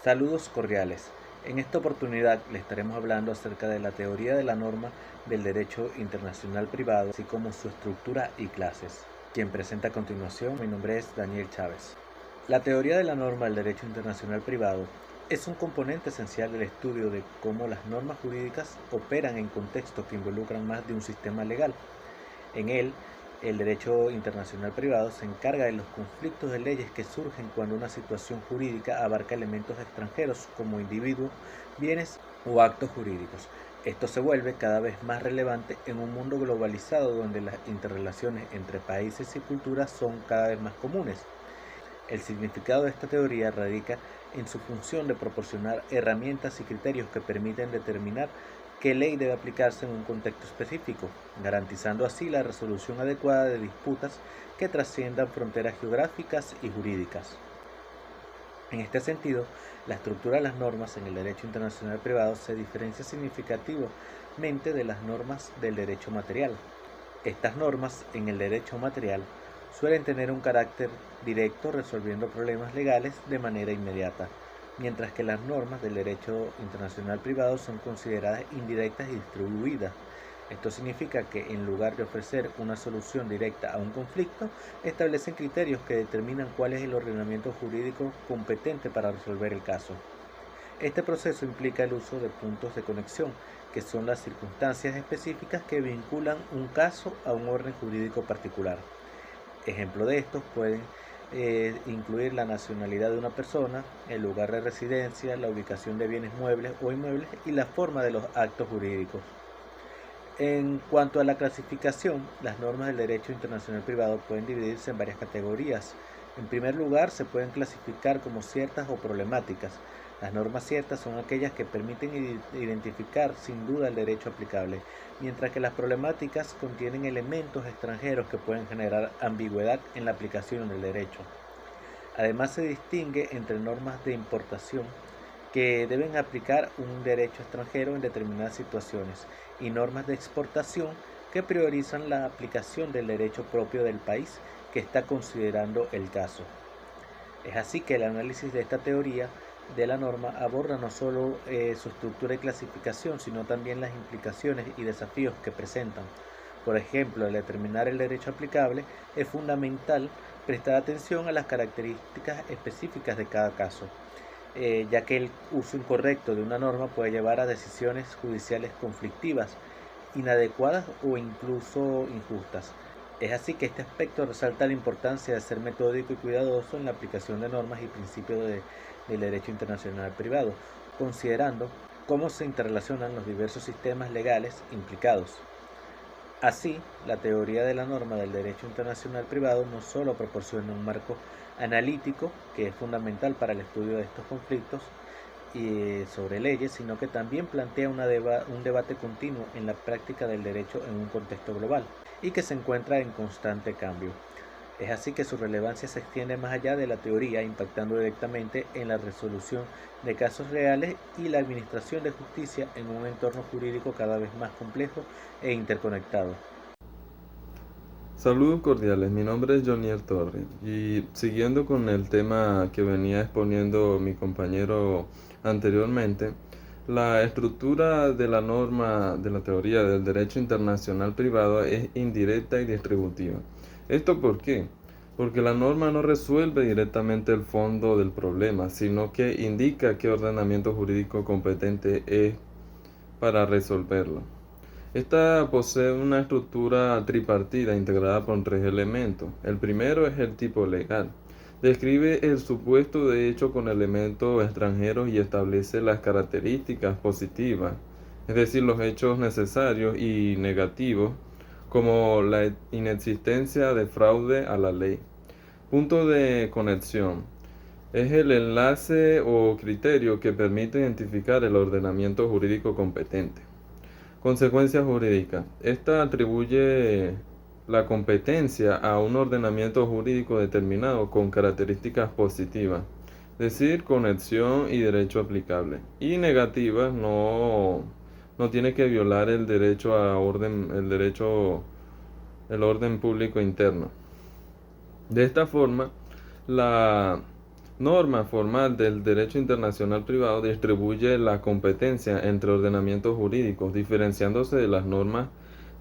Saludos cordiales. En esta oportunidad le estaremos hablando acerca de la teoría de la norma del derecho internacional privado, así como su estructura y clases. Quien presenta a continuación, mi nombre es Daniel Chávez. La teoría de la norma del derecho internacional privado es un componente esencial del estudio de cómo las normas jurídicas operan en contextos que involucran más de un sistema legal. En él, el derecho internacional privado se encarga de los conflictos de leyes que surgen cuando una situación jurídica abarca elementos extranjeros como individuos, bienes o actos jurídicos. Esto se vuelve cada vez más relevante en un mundo globalizado donde las interrelaciones entre países y culturas son cada vez más comunes. El significado de esta teoría radica en su función de proporcionar herramientas y criterios que permiten determinar qué ley debe aplicarse en un contexto específico, garantizando así la resolución adecuada de disputas que trasciendan fronteras geográficas y jurídicas. En este sentido, la estructura de las normas en el derecho internacional privado se diferencia significativamente de las normas del derecho material. Estas normas en el derecho material suelen tener un carácter directo resolviendo problemas legales de manera inmediata, mientras que las normas del derecho internacional privado son consideradas indirectas y distribuidas. Esto significa que en lugar de ofrecer una solución directa a un conflicto, establecen criterios que determinan cuál es el ordenamiento jurídico competente para resolver el caso. Este proceso implica el uso de puntos de conexión, que son las circunstancias específicas que vinculan un caso a un orden jurídico particular. Ejemplo de estos pueden incluir la nacionalidad de una persona, el lugar de residencia, la ubicación de bienes muebles o inmuebles y la forma de los actos jurídicos. En cuanto a la clasificación, las normas del derecho internacional privado pueden dividirse en varias categorías. En primer lugar, se pueden clasificar como ciertas o problemáticas. Las normas ciertas son aquellas que permiten identificar sin duda el derecho aplicable, mientras que las problemáticas contienen elementos extranjeros que pueden generar ambigüedad en la aplicación del derecho. Además, se distingue entre normas de importación, que deben aplicar un derecho extranjero en determinadas situaciones, y normas de exportación que priorizan la aplicación del derecho propio del país que está considerando el caso. Es así que el análisis de esta teoría de la norma aborda no solo su estructura y clasificación, sino también las implicaciones y desafíos que presentan. Por ejemplo, al determinar el derecho aplicable, es fundamental prestar atención a las características específicas de cada caso, ya que el uso incorrecto de una norma puede llevar a decisiones judiciales conflictivas, inadecuadas o incluso injustas. Es así que este aspecto resalta la importancia de ser metódico y cuidadoso en la aplicación de normas y principios del derecho internacional privado, considerando cómo se interrelacionan los diversos sistemas legales implicados. Así, la teoría de la norma del derecho internacional privado no solo proporciona un marco analítico, que es fundamental para el estudio de estos conflictos y sobre leyes, sino que también plantea un debate continuo en la práctica del derecho en un contexto global y que se encuentra en constante cambio. Es así que su relevancia se extiende más allá de la teoría, impactando directamente en la resolución de casos reales y la administración de justicia en un entorno jurídico cada vez más complejo e interconectado. Saludos cordiales, mi nombre es Jonier Torres y siguiendo con el tema que venía exponiendo mi compañero anteriormente, la estructura de la norma de la teoría del derecho internacional privado es indirecta y distributiva. ¿Esto por qué? Porque la norma no resuelve directamente el fondo del problema, sino que indica qué ordenamiento jurídico competente es para resolverlo. Esta posee una estructura tripartita integrada por tres elementos. El primero es el tipo legal. Describe el supuesto de hecho con elementos extranjeros y establece las características positivas, es decir, los hechos necesarios y negativos, como la inexistencia de fraude a la ley. Punto de conexión. Es el enlace o criterio que permite identificar el ordenamiento jurídico competente. Consecuencia jurídica. Esta atribuye la competencia a un ordenamiento jurídico determinado con características positivas, es decir, conexión y derecho aplicable. Y negativas, no tiene que violar el derecho a orden, el orden público interno. De esta forma, la norma formal del derecho internacional privado distribuye la competencia entre ordenamientos jurídicos, diferenciándose de las normas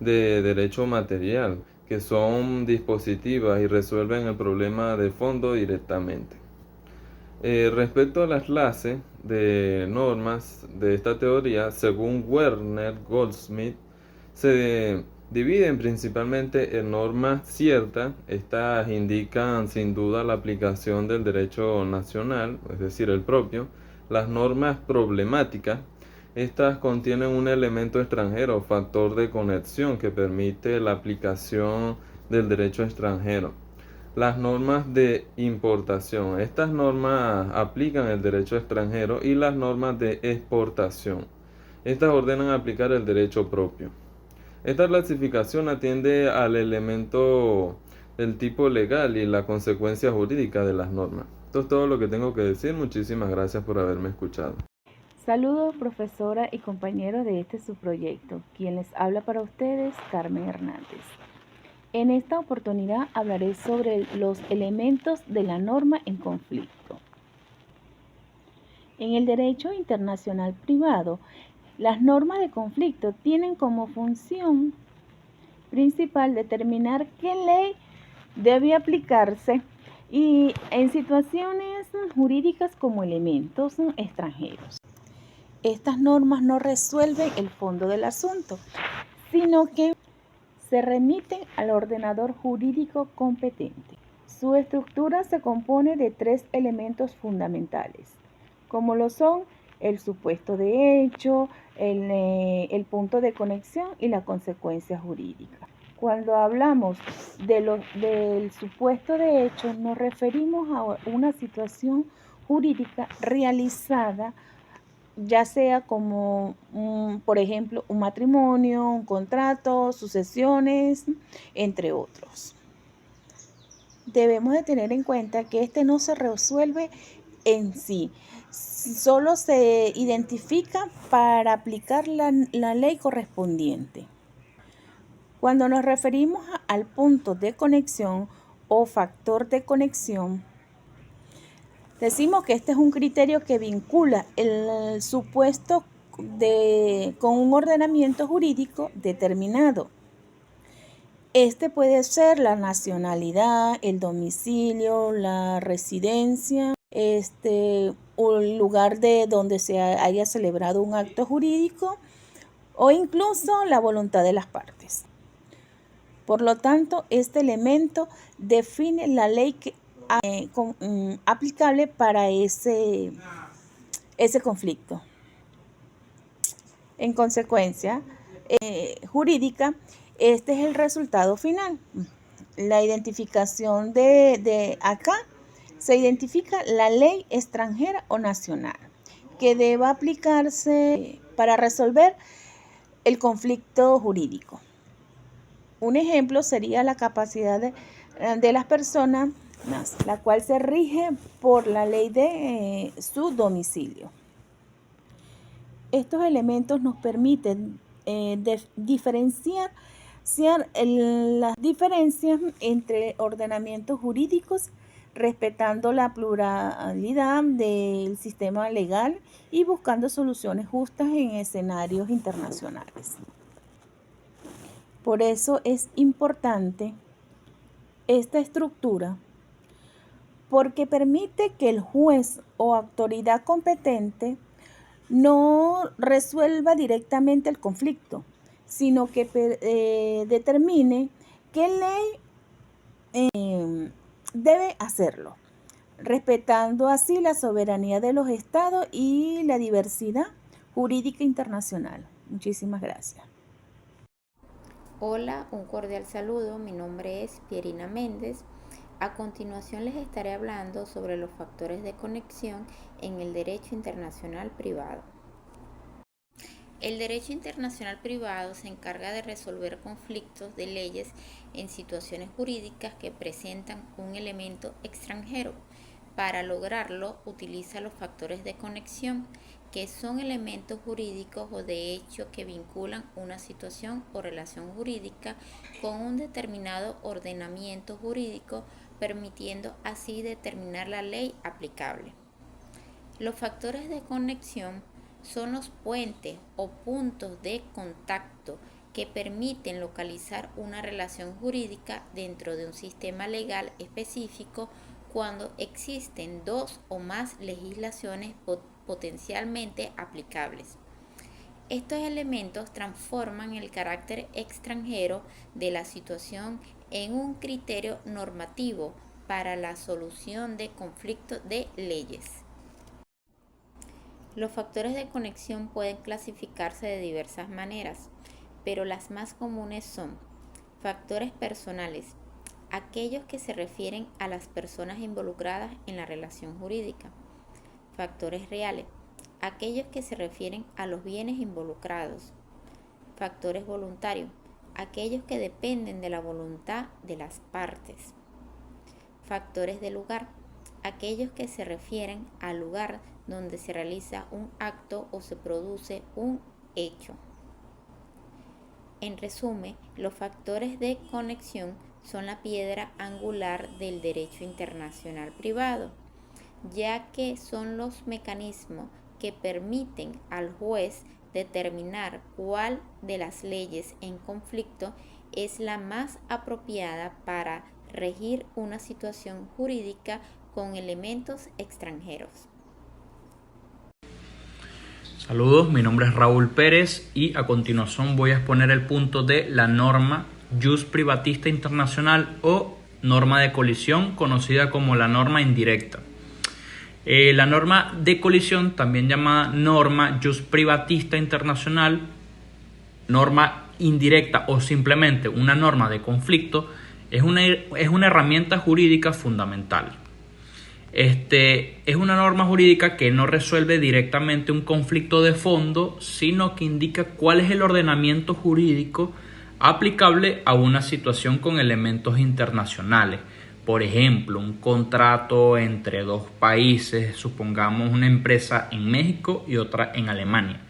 de derecho material, que son dispositivas y resuelven el problema de fondo directamente. Respecto a las clases de normas de esta teoría, según Werner Goldsmith, se dividen principalmente en normas ciertas. Estas indican sin duda la aplicación del derecho nacional, es decir, el propio. Las normas problemáticas, estas contienen un elemento extranjero, factor de conexión que permite la aplicación del derecho extranjero. Las normas de importación. Estas normas aplican el derecho extranjero, y las normas de exportación. Estas ordenan aplicar el derecho propio. Esta clasificación atiende al elemento del tipo legal y la consecuencia jurídica de las normas. Esto es todo lo que tengo que decir. Muchísimas gracias por haberme escuchado. Saludos, profesora y compañeros de este subproyecto. Quien les habla para ustedes, Carmen Hernández. En esta oportunidad hablaré sobre los elementos de la norma en conflicto. En el derecho internacional privado, las normas de conflicto tienen como función principal determinar qué ley debe aplicarse y en situaciones jurídicas como elementos extranjeros. Estas normas no resuelven el fondo del asunto, sino que se remiten al ordenador jurídico competente. Su estructura se compone de 3 elementos fundamentales, como lo son el supuesto de hecho, el punto de conexión y la consecuencia jurídica. Cuando hablamos del supuesto de hecho, nos referimos a una situación jurídica realizada, ya sea como, por ejemplo, un matrimonio, un contrato, sucesiones, entre otros. Debemos de tener en cuenta que este no se resuelve en sí, solo se identifica para aplicar la ley correspondiente. Cuando nos referimos al punto de conexión o factor de conexión, decimos que este es un criterio que vincula el supuesto con un ordenamiento jurídico determinado. Este puede ser la nacionalidad, el domicilio, la residencia, o el lugar de donde se haya celebrado un acto jurídico, o incluso la voluntad de las partes. Por lo tanto, este elemento define la ley aplicable para ese conflicto. En consecuencia jurídica, este es el resultado final. La identificación de acá se identifica la ley extranjera o nacional que deba aplicarse para resolver el conflicto jurídico. Un ejemplo sería la capacidad de las personas, la cual se rige por la ley de su domicilio. Estos elementos nos permiten diferenciar las diferencias entre ordenamientos jurídicos, respetando la pluralidad del sistema legal y buscando soluciones justas en escenarios internacionales. Por eso es importante esta estructura, porque permite que el juez o autoridad competente no resuelva directamente el conflicto, sino que determine qué ley debe hacerlo, respetando así la soberanía de los estados y la diversidad jurídica internacional. Muchísimas gracias. Hola, un cordial saludo. Mi nombre es Pierina Méndez. A continuación les estaré hablando sobre los factores de conexión en el derecho internacional privado. El derecho internacional privado se encarga de resolver conflictos de leyes en situaciones jurídicas que presentan un elemento extranjero. Para lograrlo, utiliza los factores de conexión, que son elementos jurídicos o de hecho que vinculan una situación o relación jurídica con un determinado ordenamiento jurídico permitiendo así determinar la ley aplicable. Los factores de conexión son los puentes o puntos de contacto que permiten localizar una relación jurídica dentro de un sistema legal específico cuando existen dos o más legislaciones potencialmente aplicables. Estos elementos transforman el carácter extranjero de la situación en un criterio normativo para la solución de conflictos de leyes. Los factores de conexión pueden clasificarse de diversas maneras, pero las más comunes son factores personales, aquellos que se refieren a las personas involucradas en la relación jurídica; factores reales, aquellos que se refieren a los bienes involucrados; factores voluntarios, aquellos que dependen de la voluntad de las partes; factores de lugar, aquellos que se refieren al lugar donde se realiza un acto o se produce un hecho. En resumen, los factores de conexión son la piedra angular del derecho internacional privado, ya que son los mecanismos que permiten al juez determinar cuál de las leyes en conflicto es la más apropiada para regir una situación jurídica con elementos extranjeros. Saludos, mi nombre es Raúl Pérez y a continuación voy a exponer el punto de la norma Jus Privatista Internacional o norma de colisión, conocida como la norma indirecta. La norma de colisión, también llamada norma Jus Privatista Internacional, norma indirecta o simplemente una norma de conflicto, es una herramienta jurídica fundamental. Es una norma jurídica que no resuelve directamente un conflicto de fondo, sino que indica cuál es el ordenamiento jurídico aplicable a una situación con elementos internacionales. Por ejemplo, un contrato entre dos países, supongamos una empresa en México y otra en Alemania,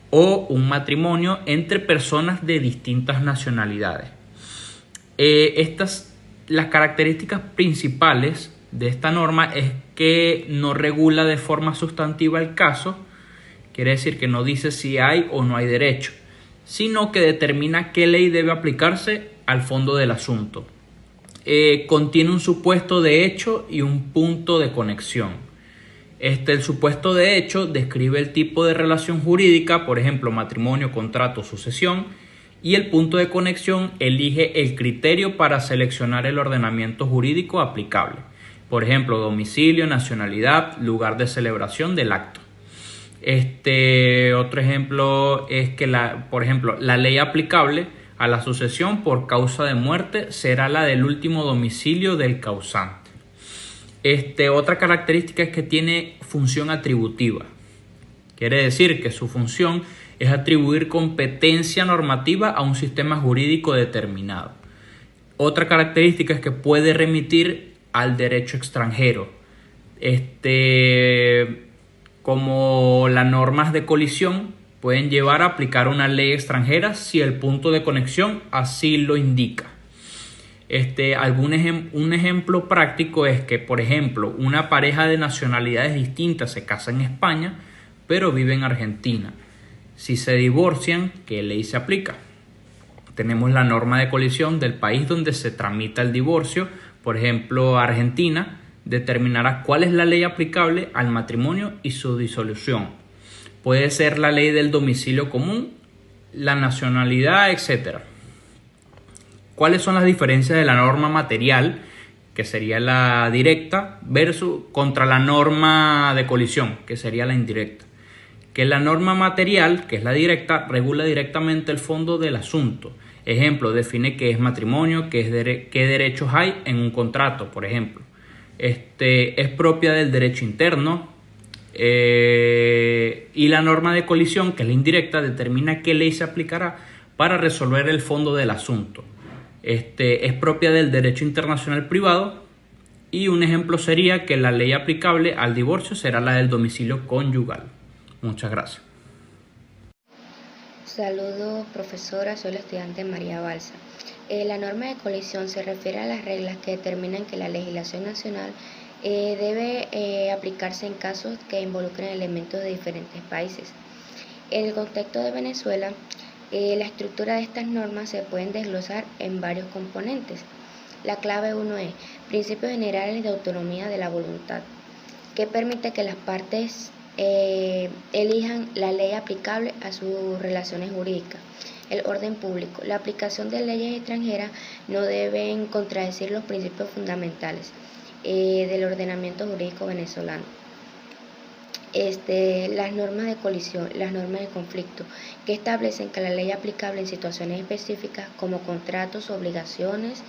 o un matrimonio entre personas de distintas nacionalidades. Las características principales de esta norma es que no regula de forma sustantiva el caso, quiere decir que no dice si hay o no hay derecho, sino que determina qué ley debe aplicarse al fondo del asunto. Contiene un supuesto de hecho y un punto de conexión. El supuesto de hecho describe el tipo de relación jurídica, por ejemplo, matrimonio, contrato, sucesión, y el punto de conexión elige el criterio para seleccionar el ordenamiento jurídico aplicable. Por ejemplo, domicilio, nacionalidad, lugar de celebración del acto. Otro ejemplo es que, por ejemplo, la ley aplicable a la sucesión por causa de muerte será la del último domicilio del causante. Otra característica es que tiene función atributiva. Quiere decir que su función es atribuir competencia normativa a un sistema jurídico determinado. Otra característica es que puede remitir al derecho extranjero. Como las normas de colisión pueden llevar a aplicar una ley extranjera si el punto de conexión así lo indica. Un ejemplo práctico es que, por ejemplo, una pareja de nacionalidades distintas se casa en España, pero vive en Argentina. Si se divorcian, ¿qué ley se aplica? Tenemos la norma de colisión del país donde se tramita el divorcio. Por ejemplo, Argentina determinará cuál es la ley aplicable al matrimonio y su disolución. Puede ser la ley del domicilio común, la nacionalidad, etc. ¿Cuáles son las diferencias de la norma material, que sería la directa, contra la norma de colisión, que sería la indirecta? Que la norma material, que es la directa, regula directamente el fondo del asunto. Ejemplo, define qué es matrimonio, qué derechos hay en un contrato, por ejemplo. Es propia del derecho interno. Y la norma de colisión, que es la indirecta, determina qué ley se aplicará para resolver el fondo del asunto. Es propia del derecho internacional privado. Y un ejemplo sería que la ley aplicable al divorcio será la del domicilio conyugal. Muchas gracias. Saludos, profesora, soy la estudiante María Balsa. La norma de colisión se refiere a las reglas que determinan que la legislación nacional debe aplicarse en casos que involucren elementos de diferentes países. En el contexto de Venezuela, la estructura de estas normas se pueden desglosar en varios componentes. La clave 1 es principios generales de autonomía de la voluntad, que permite que las partes elijan la ley aplicable a sus relaciones jurídicas. El orden público. La aplicación de leyes extranjeras no deben contradecir los principios fundamentales del ordenamiento jurídico venezolano. Las normas de colisión, las normas de conflicto, que establecen que la ley aplicable en situaciones específicas como contratos, obligaciones,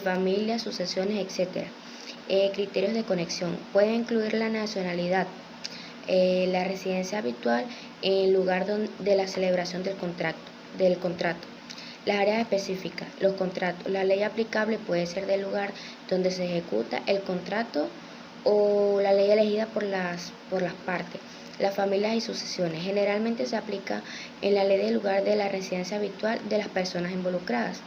familias, sucesiones, etc. Criterios de conexión. Pueden incluir la nacionalidad, la residencia habitual en el lugar de la celebración del contrato. Las áreas específicas, los contratos. La ley aplicable puede ser del lugar donde se ejecuta el contrato o la ley elegida por las partes. Las familias y sucesiones. Generalmente se aplica en la ley del lugar de la residencia habitual de las personas involucradas.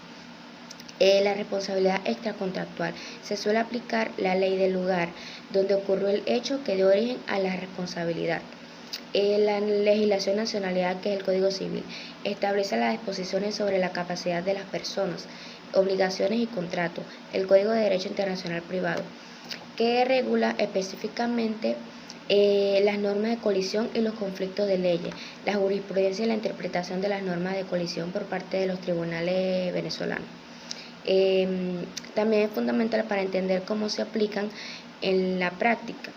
La responsabilidad extracontractual. Se suele aplicar la ley del lugar donde ocurrió el hecho que dio origen a la responsabilidad. La legislación nacionalidad, que es el Código Civil, establece las disposiciones sobre la capacidad de las personas, obligaciones y contratos. El Código de Derecho Internacional Privado, que regula específicamente las normas de colisión y los conflictos de leyes, la jurisprudencia y la interpretación de las normas de colisión por parte de los tribunales venezolanos. También es fundamental para entender cómo se aplican en la práctica.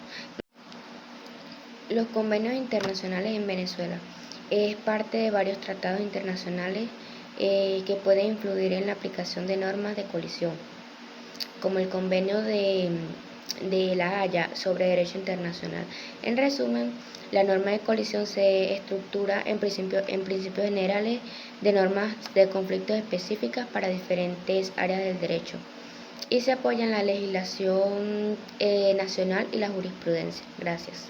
Los convenios internacionales en Venezuela es parte de varios tratados internacionales que pueden influir en la aplicación de normas de colisión, como el convenio de La Haya sobre Derecho Internacional. En resumen, la norma de colisión se estructura en principios generales de normas de conflictos específicas para diferentes áreas del derecho y se apoya en la legislación nacional y la jurisprudencia. Gracias.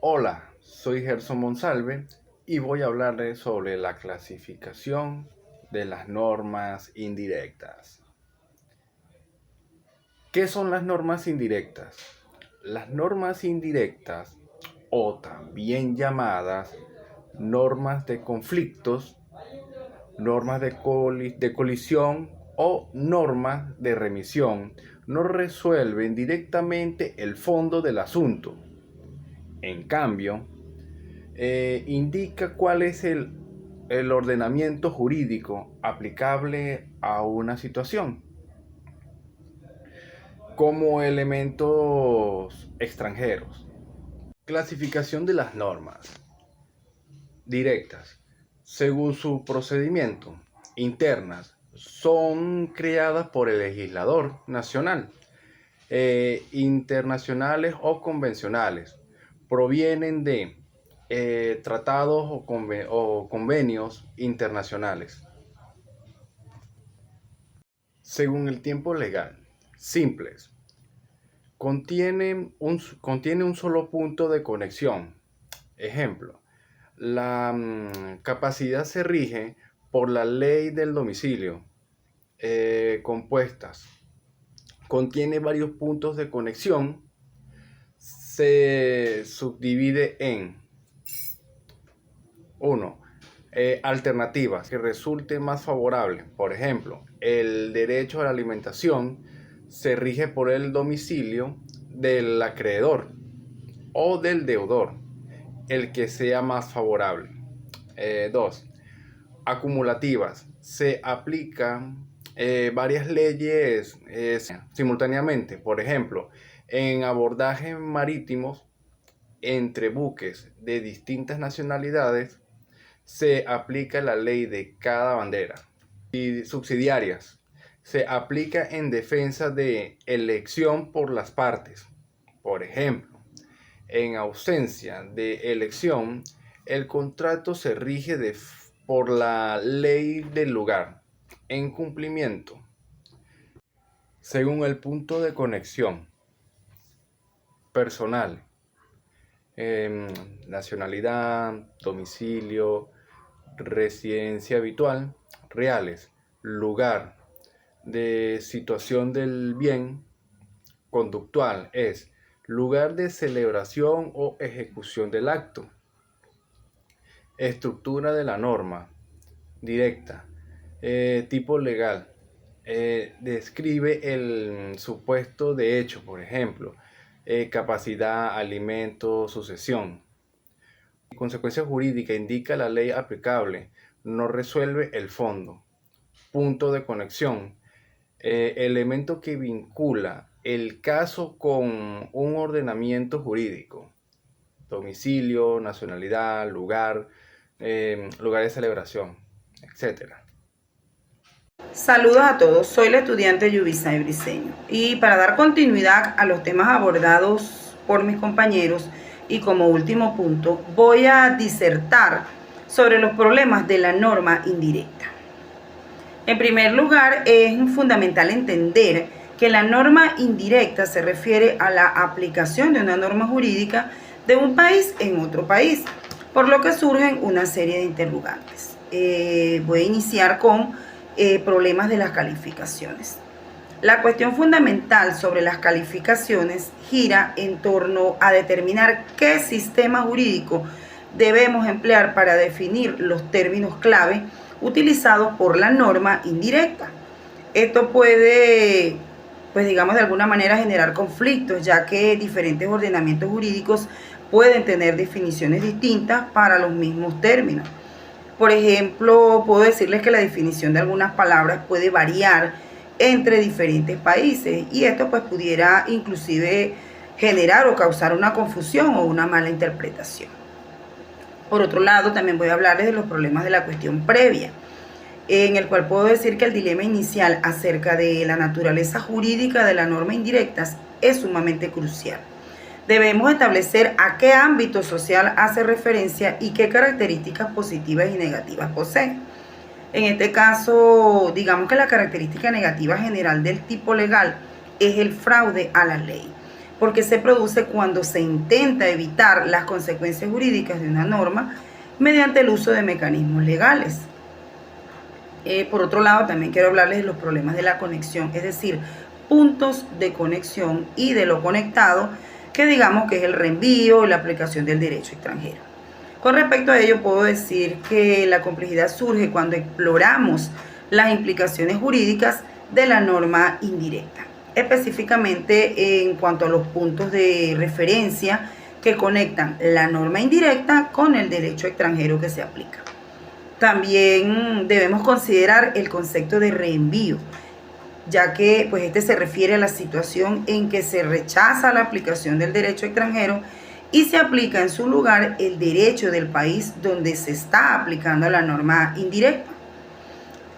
Hola, soy Gerson Monsalve y voy a hablarles sobre la clasificación de las normas indirectas. ¿Qué son las normas indirectas? Las normas indirectas, o también llamadas normas de conflictos, normas de colisión o normas de remisión, no resuelven directamente el fondo del asunto. En cambio, indica cuál es el ordenamiento jurídico aplicable a una situación, como elementos extranjeros. Clasificación de las normas directas. Según su procedimiento, internas, son creadas por el legislador nacional, internacionales o convencionales. Provienen de tratados o convenios internacionales. Según el tiempo legal, simples. Contiene un solo punto de conexión. Ejemplo, la capacidad se rige por la ley del domicilio. Compuestas. Contiene varios puntos de conexión. Se subdivide en 1. Alternativas que resulten más favorables. Por ejemplo, el derecho a la alimentación se rige por el domicilio del acreedor o del deudor, el que sea más favorable. 2. Acumulativas. Se aplican varias leyes simultáneamente. Por ejemplo, en abordajes marítimos entre buques de distintas nacionalidades se aplica la ley de cada bandera. Y subsidiarias. Se aplica en defensa de elección por las partes. Por ejemplo, en ausencia de elección, el contrato se rige por la ley del lugar. En cumplimiento, según el punto de conexión personal, nacionalidad, domicilio, residencia habitual, reales, lugar de situación del bien conductual es lugar de celebración o ejecución del acto. Estructura de la norma directa. Tipo legal. Describe el supuesto de hecho, por ejemplo, capacidad, alimento, sucesión. Consecuencia jurídica indica la ley aplicable, no resuelve el fondo. Punto de conexión. Elemento que vincula el caso con un ordenamiento jurídico. Domicilio, nacionalidad, lugar, lugar de celebración, etc. Saludos a todos, soy la estudiante Yubisa Briceño y para dar continuidad a los temas abordados por mis compañeros y como último punto voy a disertar sobre los problemas de la norma indirecta. En primer lugar, es fundamental entender que la norma indirecta se refiere a la aplicación de una norma jurídica de un país en otro país, por lo que surgen una serie de interrogantes. Voy a iniciar con problemas de las calificaciones. La cuestión fundamental sobre las calificaciones gira en torno a determinar qué sistema jurídico debemos emplear para definir los términos clave utilizados por la norma indirecta. Esto puede, digamos, de alguna manera generar conflictos, ya que diferentes ordenamientos jurídicos pueden tener definiciones distintas para los mismos términos. Por ejemplo, puedo decirles que la definición de algunas palabras puede variar entre diferentes países y esto pues pudiera inclusive generar o causar una confusión o una mala interpretación. Por otro lado, también voy a hablarles de los problemas de la cuestión previa, en el cual puedo decir que el dilema inicial acerca de la naturaleza jurídica de la norma indirecta es sumamente crucial. Debemos establecer a qué ámbito social hace referencia y qué características positivas y negativas posee. En este caso, digamos que la característica negativa general del tipo legal es el fraude a la ley, porque se produce cuando se intenta evitar las consecuencias jurídicas de una norma mediante el uso de mecanismos legales. Por otro lado, también quiero hablarles de los problemas de la conexión, es decir, puntos de conexión y de lo conectado, que digamos que es el reenvío y la aplicación del derecho extranjero. Con respecto a ello, puedo decir que la complejidad surge cuando exploramos las implicaciones jurídicas de la norma indirecta, específicamente en cuanto a los puntos de referencia que conectan la norma indirecta con el derecho extranjero que se aplica. También debemos considerar el concepto de reenvío, ya que pues este se refiere a la situación en que se rechaza la aplicación del derecho extranjero y se aplica en su lugar el derecho del país donde se está aplicando la norma indirecta.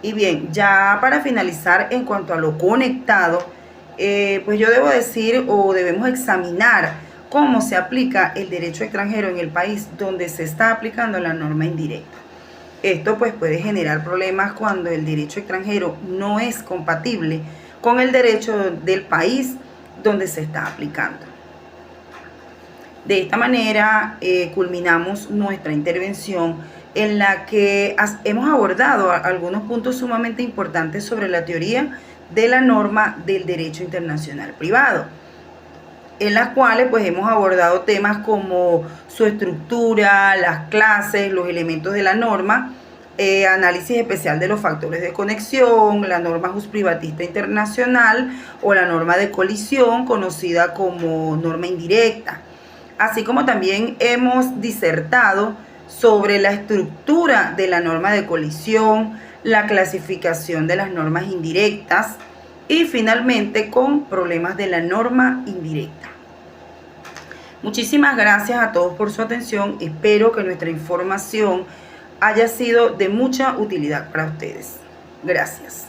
Y bien, ya para finalizar, en cuanto a lo conectado, pues yo debo decir o debemos examinar cómo se aplica el derecho extranjero en el país donde se está aplicando la norma indirecta. Esto pues puede generar problemas cuando el derecho extranjero no es compatible con el derecho del país donde se está aplicando. De esta manera culminamos nuestra intervención en la que hemos abordado algunos puntos sumamente importantes sobre la teoría de la norma del derecho internacional privado, en las cuales pues hemos abordado temas como su estructura, las clases, los elementos de la norma, análisis especial de los factores de conexión, la norma jusprivatista internacional o la norma de colisión, conocida como norma indirecta, así como también hemos disertado sobre la estructura de la norma de colisión, la clasificación de las normas indirectas y finalmente con problemas de la norma indirecta. Muchísimas gracias a todos por su atención. Espero que nuestra información haya sido de mucha utilidad para ustedes. Gracias.